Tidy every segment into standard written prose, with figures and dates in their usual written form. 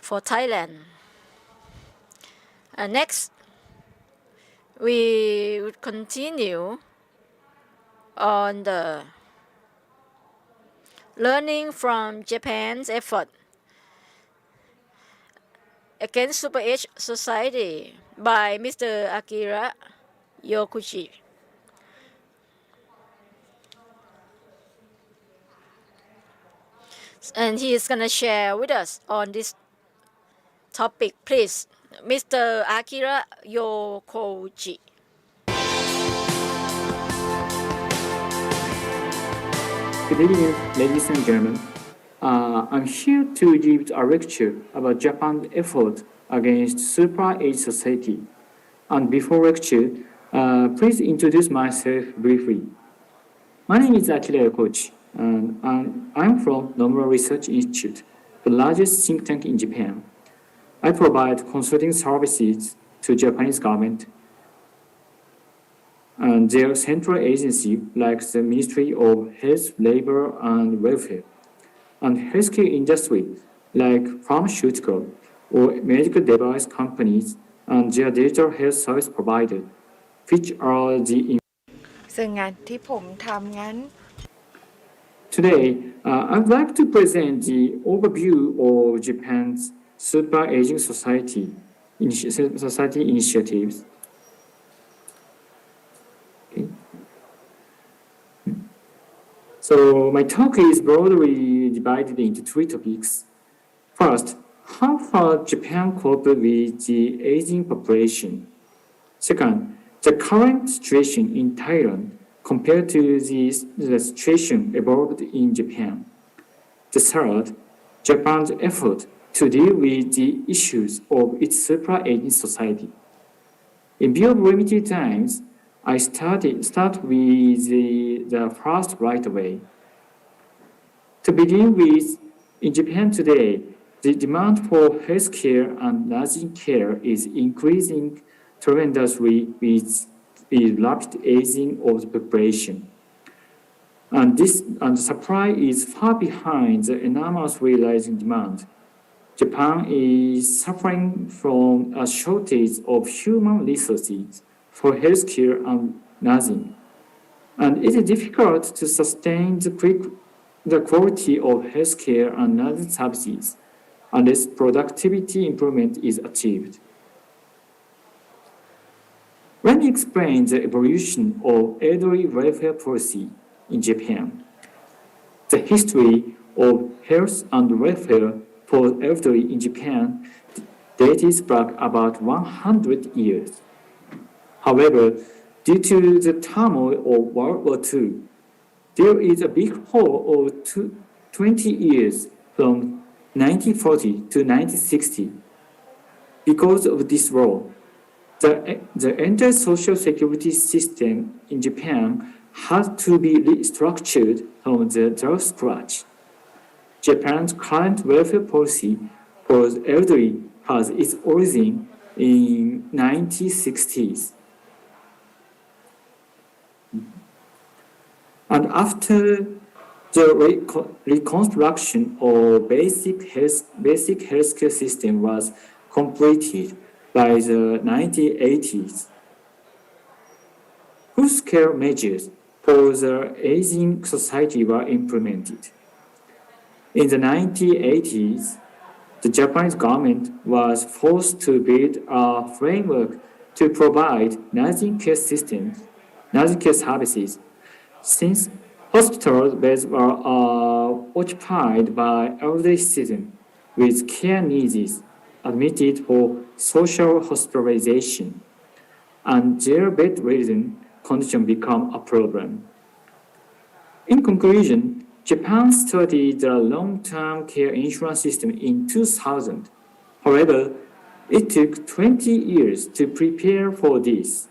for Thailand. Next, we would continue on the learning from Japan's effort against super age society by Mr. Akira Yokuchi. And he is going to share with us on this topic. Please, Mr. Akira Yokuchi. Good evening, ladies and gentlemen. I'm here to give a lecture about Japan's effort against super age society. And before lecture, please introduce myself briefly. My name is Akira Yokuchi, and I'm from Nomura Research Institute, the largest think tank in Japan. I provide consulting services to Japanese government and their central agency like the Ministry of Health, Labor and Welfare, and healthcare industry like pharmaceutical or medical device companies and their digital health service providers, which are the ซึ่งงานที่ผมทำงั้น Today, I'd like to present the overview of Japan's super aging society initiatives. Okay. So my talk is broadly divided into three topics. First, how far Japan coped with the aging population. Second, the current situation in Thailand compared to the situation evolved in Japan. The third, Japan's effort to deal with the issues of its super aging society. In view of limited times, I start with the first right away. To begin with, in Japan today, the demand for healthcare and nursing care is increasing tremendously with the rapid aging of the population. And the supply is far behind the enormously rising demand. Japan is suffering from a shortage of human resources for healthcare and nursing. And it is difficult to sustain the quality of healthcare and nursing services unless productivity improvement is achieved. Let me explain the evolution of elderly welfare policy in Japan. The history of health and welfare for elderly in Japan dates back about 100 years. However, due to the turmoil of World War II, there is a big hole of 20 years from 1940 to 1960. Because of this war, the entire social security system in Japan had to be restructured from the scratch. Japan's current welfare policy for the elderly has its origin in 1960s. And after the reconstruction of basic healthcare system was completed by the 1980s, full-scale measures for the aging society were implemented. In the 1980s, the Japanese government was forced to build a framework to provide nursing care services, since hospital beds were occupied by elderly citizens with care needs admitted for social hospitalization, and their bedridden condition became a problem. In conclusion, Japan started the long-term care insurance system in 2000. However, it took 20 years to prepare for this,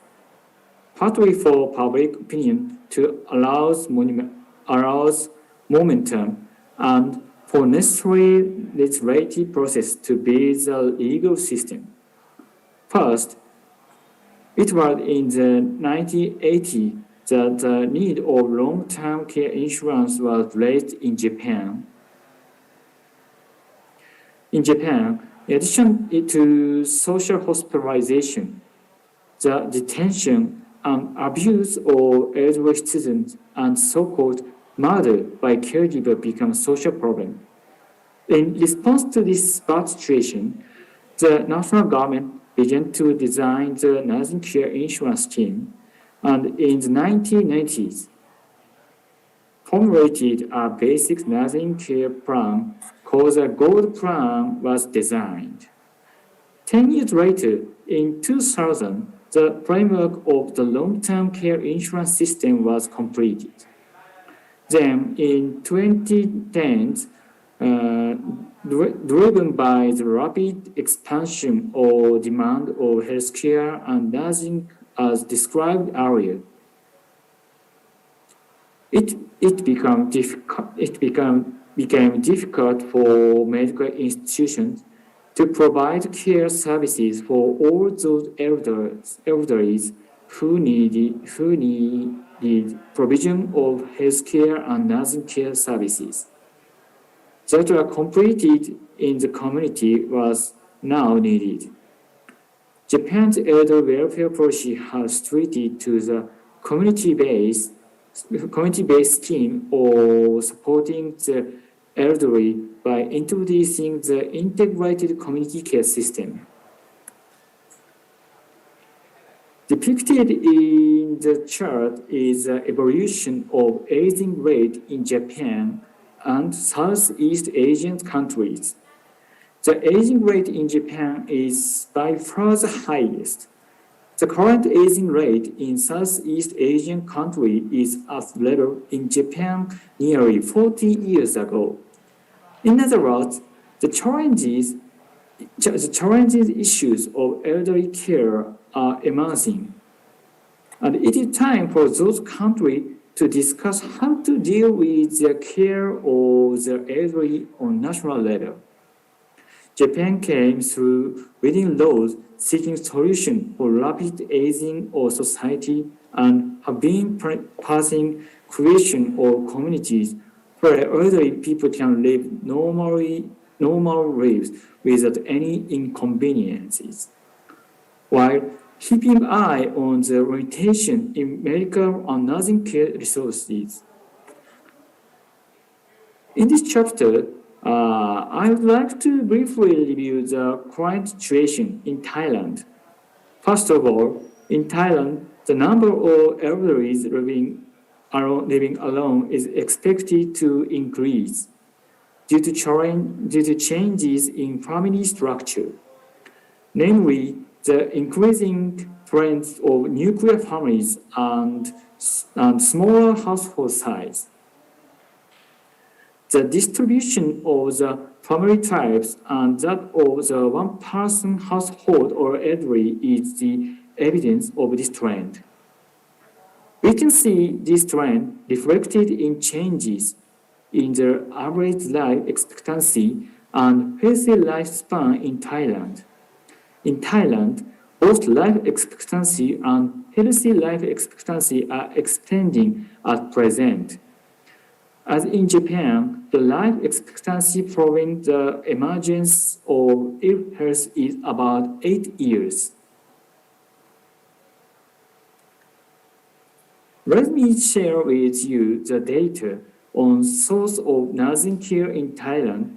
partly for public opinion to allows momentum and for necessary legislative process to build the legal system. First, it was in the 1980s that the need of long-term care insurance was raised in Japan. In Japan, In addition to social hospitalization, the detention and abuse of elderly students and so-called murder by caregiver become a social problem. In response to this bad situation, the national government began to design the nursing care insurance scheme, and in the 1990s, formulated a basic nursing care plan called the Gold Plan was designed. 10 years later, in 2000, the framework of the long-term care insurance system was completed. Then, in 2010, driven by the rapid expansion of demand of healthcare and nursing as described earlier, it became difficult for medical institutions to provide care services for all those elderly who needed provision of healthcare and nursing care services that were completed in the community was now needed. Japan's elder welfare policy has treated to the community-based scheme of supporting the elderly by introducing the integrated community care system. Depicted in the chart is the evolution of aging rate in Japan and Southeast Asian countries. The aging rate in Japan is by far the highest. The current aging rate in Southeast Asian country is at level in Japan nearly 40 years ago. In other words, the challenges issues of elderly care are emerging, and it is time for those countries to discuss how to deal with the care of the elderly on national level. Japan came through reading laws seeking solutions for rapid aging of society and have been passing creation of communities where elderly people can live normal lives without any inconveniences, while keeping an eye on the limitation in medical and nursing care resources. In this chapter, I would like to briefly review the current situation in Thailand. First of all, in Thailand, the number of elderly living alone is expected to increase due to changes in family structure, namely the increasing trends of nuclear families and smaller household size. The distribution of the family types and that of the one-person household or elderly is the evidence of this trend. We can see this trend reflected in changes in the average life expectancy and healthy lifespan in Thailand. In Thailand, both life expectancy and healthy life expectancy are extending at present. As in Japan, the life expectancy following the emergence of ill health is about 8 years. Let me share with you the data on source of nursing care in Thailand.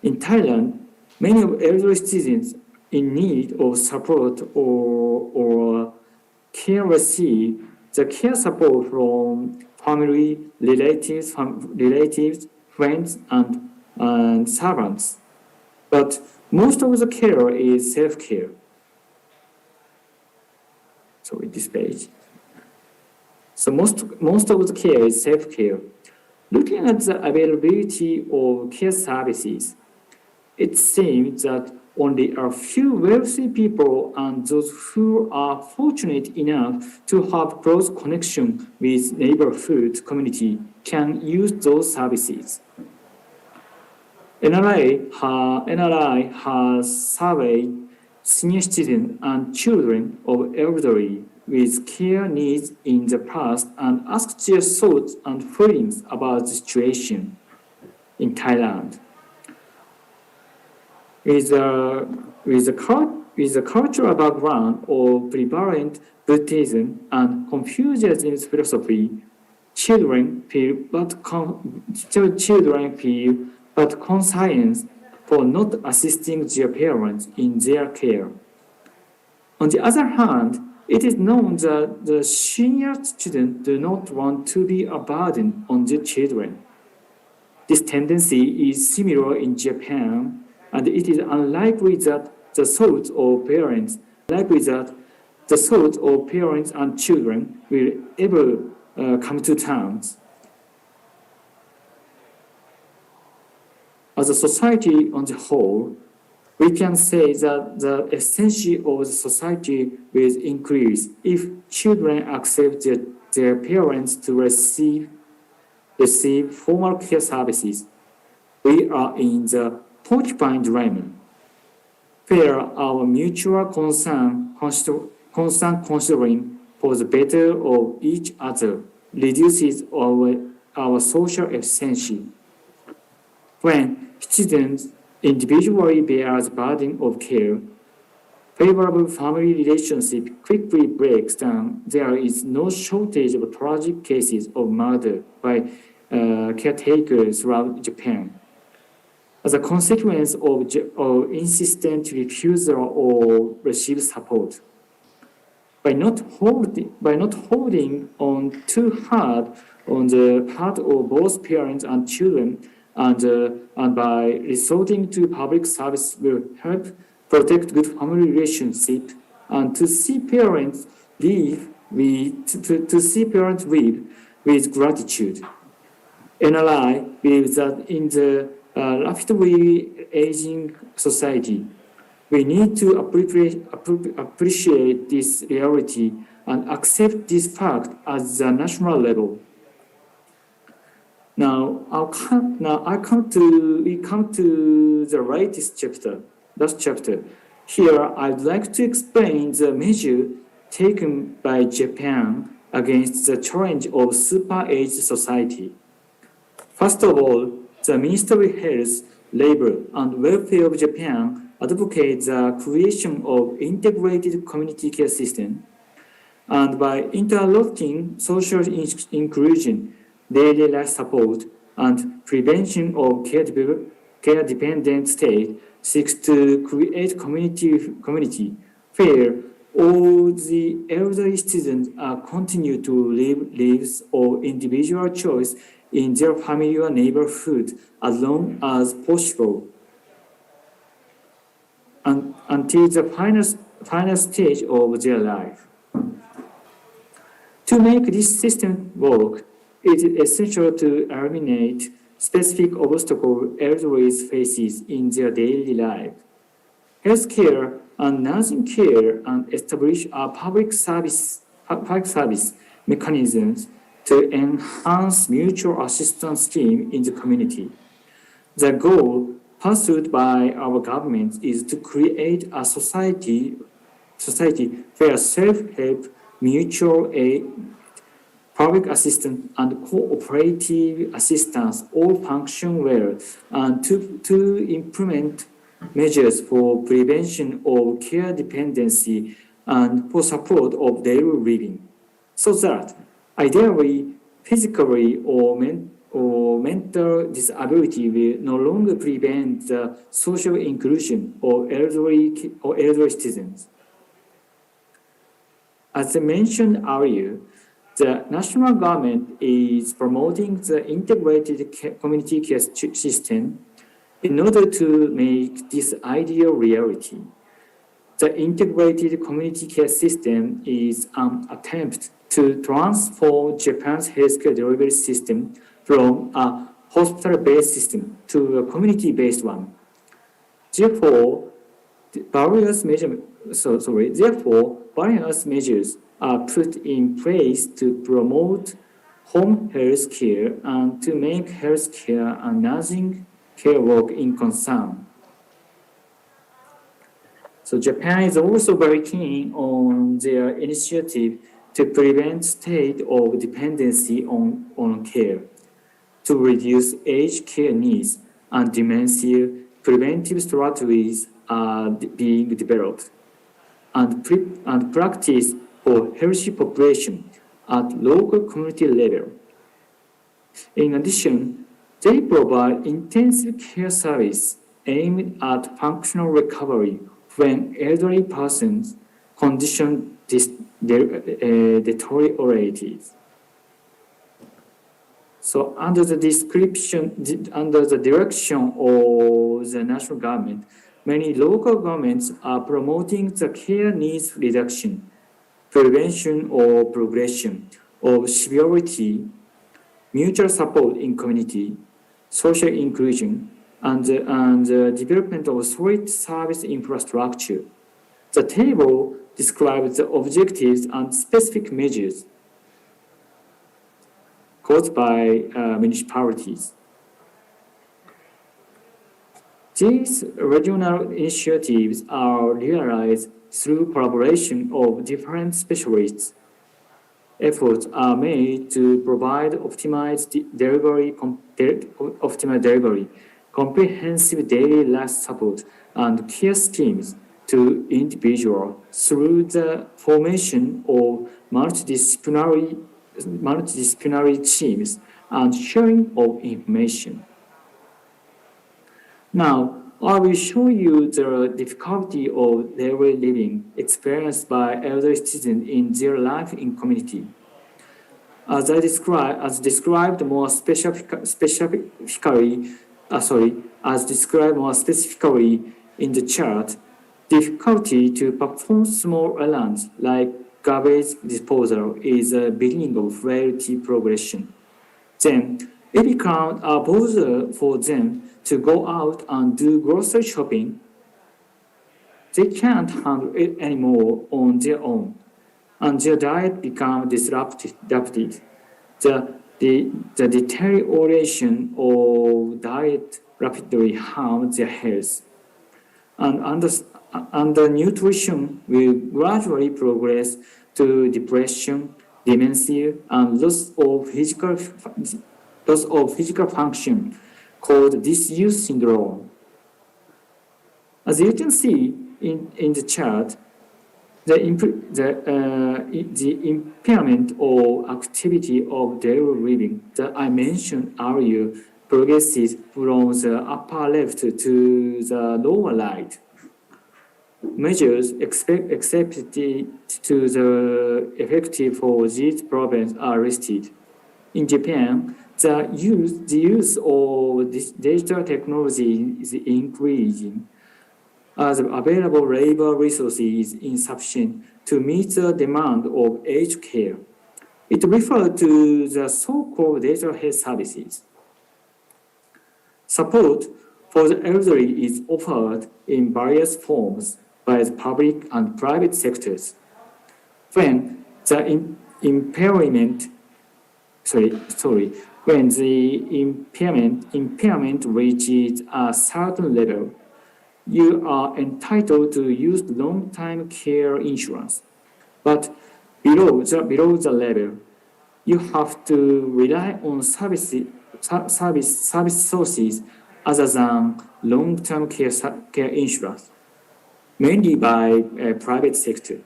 In Thailand, many of elderly citizens in need of support or care receive the care support from family, relatives, friends, and servants. But most of the care is self-care. So in this page. So most of the care is self-care. Looking at the availability of care services, it seems that only a few wealthy people and those who are fortunate enough to have close connection with neighborhood community can use those services. NRI has surveyed senior citizens and children of elderly with care needs in the past and asked their thoughts and feelings about the situation in Thailand. with a cultural background of prevalent Buddhism and Confucianism philosophy, children feel but conscience for not assisting their parents in their care. On the other hand, it is known that the senior students do not want to be a burden on their children. This tendency is similar in Japan, and it is unlikely that the thoughts of parents and children will ever come to terms. As a society on the whole, we can say that the efficiency of the society will increase if children accept their parents to receive formal care services. We are in the porcupine dilemma, where our mutual concern considering for the better of each other reduces our social efficiency. When citizens individually bear the burden of care, favorable family relationship quickly breaks down. There is no shortage of tragic cases of murder by caretakers throughout Japan. As a consequence of insistent refusal or receive support. By not holding on too hard on the part of both parents and children, and by resorting to public service will help protect good family relationship, and to see parents live with gratitude. NRI believes that in the rapidly aging society, we need to appreciate this reality and accept this fact at the national level. Now, we come to the last chapter. Here, I'd like to explain the measure taken by Japan against the challenge of super-aged society. First of all, the Ministry of Health, Labor, and Welfare of Japan advocates the creation of integrated community care system, and by interlocking social inclusion, daily life support, and prevention of care-dependent state, seeks to create community where all the elderly citizens continue to live lives of individual choice in their family or neighborhood as long as possible, and until the final stage of their life. To make this system work, it is essential to eliminate specific obstacles elderly faces in their daily life. Healthcare and nursing care, and establish a public service mechanisms to enhance mutual assistance scheme in the community. The goal pursued by our government is to create a society where self-help, mutual aid, public assistance, and cooperative assistance all function well, and to implement measures for prevention of care dependency and for support of daily living, so that ideally physical or mental disability will no longer prevent the social inclusion of elderly citizens. As I mentioned earlier, the national government is promoting the integrated community care system in order to make this ideal reality. The integrated community care system is an attempt to transform Japan's healthcare delivery system from a hospital-based system to a community-based one. Therefore, various measures are put in place to promote home health care and to make health care and nursing care work in concern. So Japan is also very keen on their initiative to prevent state of dependency on care, to reduce aged care needs and dementia preventive strategies are being developed and practiced for healthy population at local community level. In addition, they provide intensive care service aimed at functional recovery when elderly persons' condition deteriorated. So under the direction of the national government, many local governments are promoting the care needs reduction, prevention or progression of severity, mutual support in community, social inclusion, and the development of solid service infrastructure. The table describes the objectives and specific measures caused by municipalities. These regional initiatives are realized through collaboration of different specialists. Efforts are made to provide optimized delivery, comprehensive daily life support, and care schemes to individuals through the formation of multidisciplinary teams and sharing of information. Now, I will show you the difficulty of daily living experienced by elderly citizens in their life in community. As described more specifically in the chart, difficulty to perform small errands like garbage disposal is a beginning of frailty progression. Then, it becomes a bother for them to go out and do grocery shopping. They can't handle it anymore on their own, and their diet becomes disrupted. The deterioration of diet rapidly harms their health, and undernutrition will gradually progress to depression, dementia, and loss of physical function, called disuse syndrome. As you can see in the chart, the impairment of activity of daily living that I mentioned earlier progresses from the upper left to the lower right. Measures accepted to the effective for these problems are listed. In Japan, the use of digital technology is increasing as available labor resources is insufficient to meet the demand of aged care. It refers to the so-called digital health services. Support for the elderly is offered in various forms by the public and private sectors. When the impairment reaches a certain level, you are entitled to use long-term care insurance. But below the level, you have to rely on service sources other than long-term care insurance, mainly by private sector.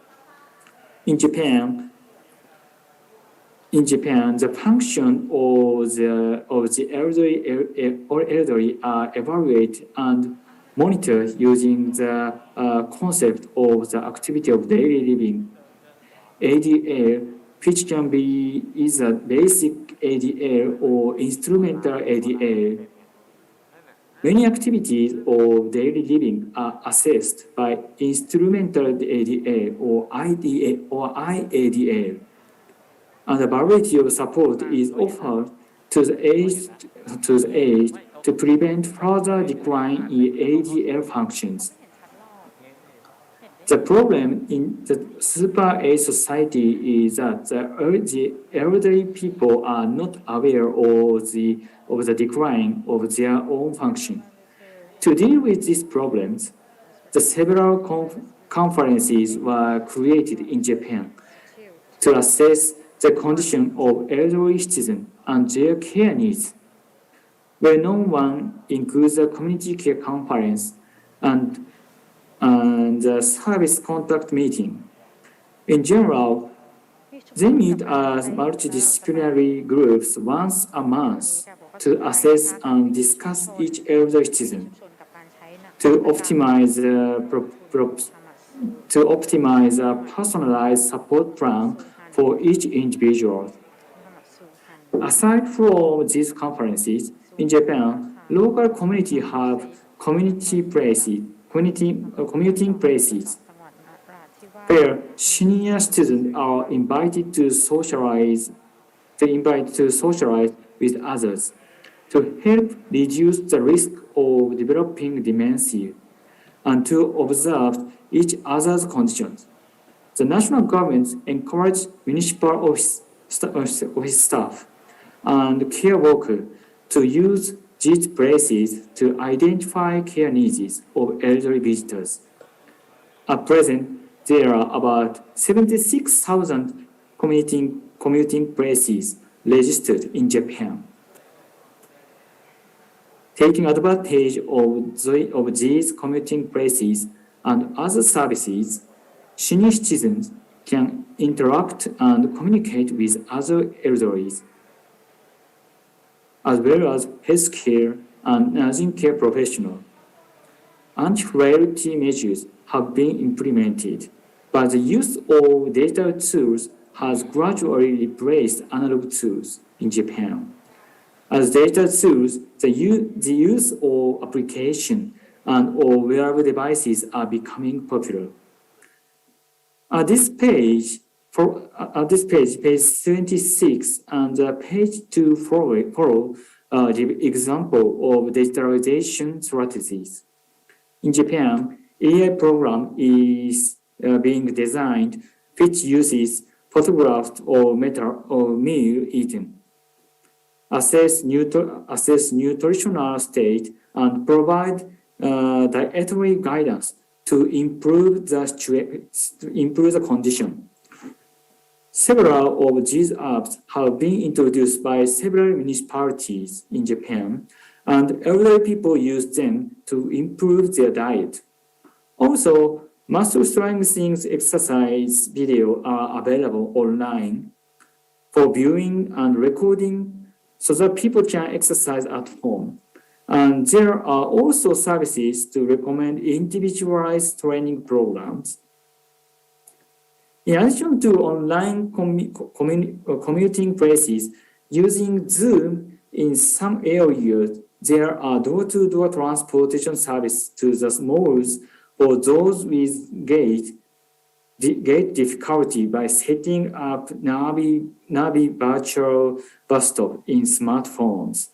In Japan, the function of the elderly are evaluated and monitored using the concept of the activity of daily living, ADL, which can be either basic ADL or instrumental ADL. Many activities of daily living are assessed by instrumental ADL or IADL, and a variety of support is offered to the aged to prevent further decline in ADL functions. The problem in the super-aged society is that the elderly people are not aware of the decline of their own function. To deal with these problems, several conferences were created in Japan to assess the condition of elderly citizens and their care needs. well-known one includes a community care conference and the service contact meeting. In general, they meet as multidisciplinary groups once a month to assess and discuss each elder citizen to optimize a personalized support plan for each individual. Aside from these conferences, in Japan, local communities have commuting places where senior students are invited to socialize with others to help reduce the risk of developing dementia and to observe each other's conditions. The national government encourages municipal office staff and care workers to use these places to identify care needs of elderly visitors. At present, there are about 76,000 commuting places registered in Japan. Taking advantage of these commuting places and other services, senior citizens can interact and communicate with other elderlies, as well as healthcare and nursing care professionals. Anti-frailty measures have been implemented, but the use of digital tools has gradually replaced analog tools in Japan. As digital tools, the use of application and of wearable devices are becoming popular. At this page, page 76 and page 2 follow the example of digitalization strategies. In Japan, AI program is being designed which uses photographs of meal eaten, assess nutritional state, and provide dietary guidance to improve the condition. Several of these apps have been introduced by several municipalities in Japan, and elderly people use them to improve their diet. Also, muscle strengthening exercise videos are available online for viewing and recording so that people can exercise at home. And there are also services to recommend individualized training programs. In addition to online commuting places, using Zoom in some areas, there are door-to-door transportation services to the malls for those with gait difficulty by setting up Navi virtual bus stop in smartphones.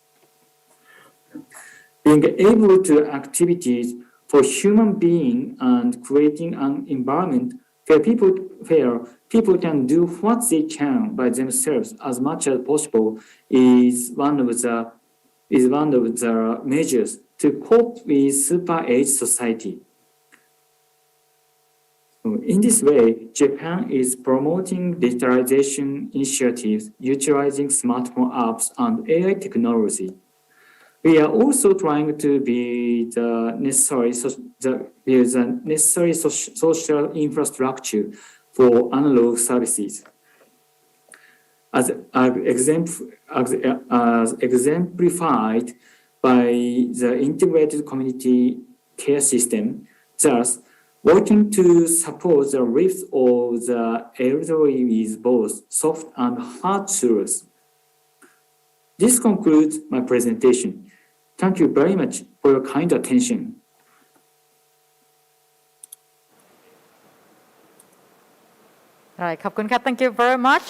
Being able to activities for human beings and creating an environment where people can do what they can by themselves as much as possible is one of the measures to cope with super age society. In this way, Japan is promoting digitalization initiatives utilizing smartphone apps and AI technology. We are also trying to build the necessary social infrastructure for analog services. As exemplified by the integrated community care system, thus working to support the lives of the elderly with both soft and hard tools. This concludes my presentation. Thank you very much for your kind attention. All right, ขอบคุณครับ Thank you very much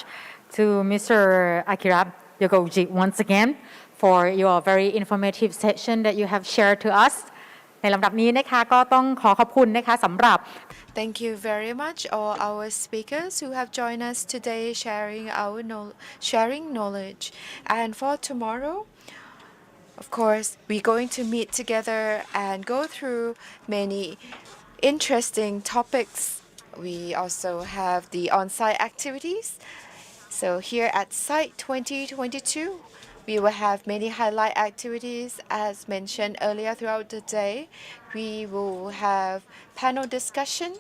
to Mr. Akira Yokuchi once again for your very informative session that you have shared to us. ในลำดับนี้นะคะก็ต้องขอขอบคุณนะคะสำหรับ Thank you very much all our speakers who have joined us today sharing knowledge. And for tomorrow, of course, we're going to meet together and go through many interesting topics. We also have the on-site activities. So here at Site 2022, We will have many highlight activities as mentioned earlier throughout the day. We will have panel discussion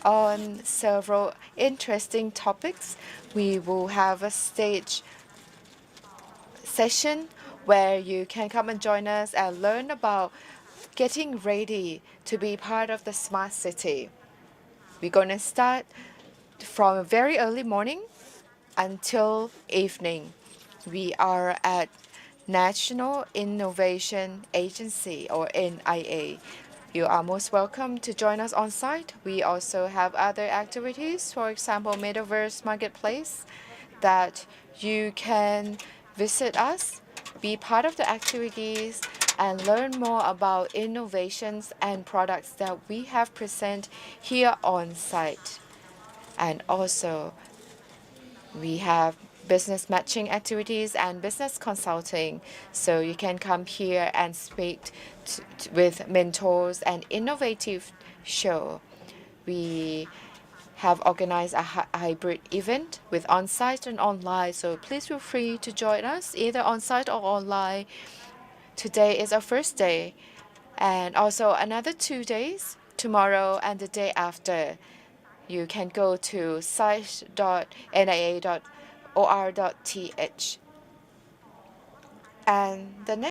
on several interesting topics. We will have a stage session where you can come and join us and learn about getting ready to be part of the smart city. We're going to start from very early morning until evening. We are at National Innovation Agency or NIA. You are most welcome to join us on site. We also have other activities, for example, Metaverse Marketplace, that you can visit us, be part of the activities, and learn more about innovations and products that we have present here on site. And also, we have business matching activities and business consulting. So you can come here and speak with mentors and innovative show. We have organized a hybrid event with on-site and online. So please feel free to join us either on-site or online. Today is our first day, and also another 2 days, tomorrow and the day after. You can go to site.nia.or.th. And the next